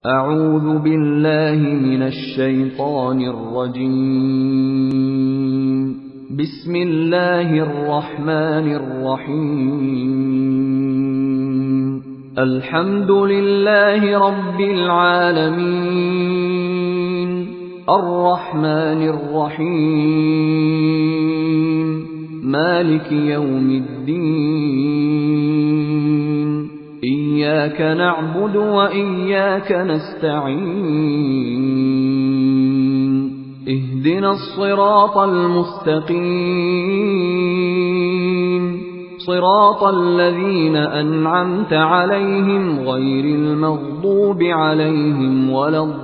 أعوذ بالله من الشيطان الرجيم. بسم الله الرحمن الرحيم. الحمد لله رب العالمين، الرحمن الرحيم، مالك يوم الدين. إياك نعبد وإياك نستعين. اهدنا الصراط المستقيم، صراط الذين أنعمت عليهم غير المغضوب عليهم ولا الضالين.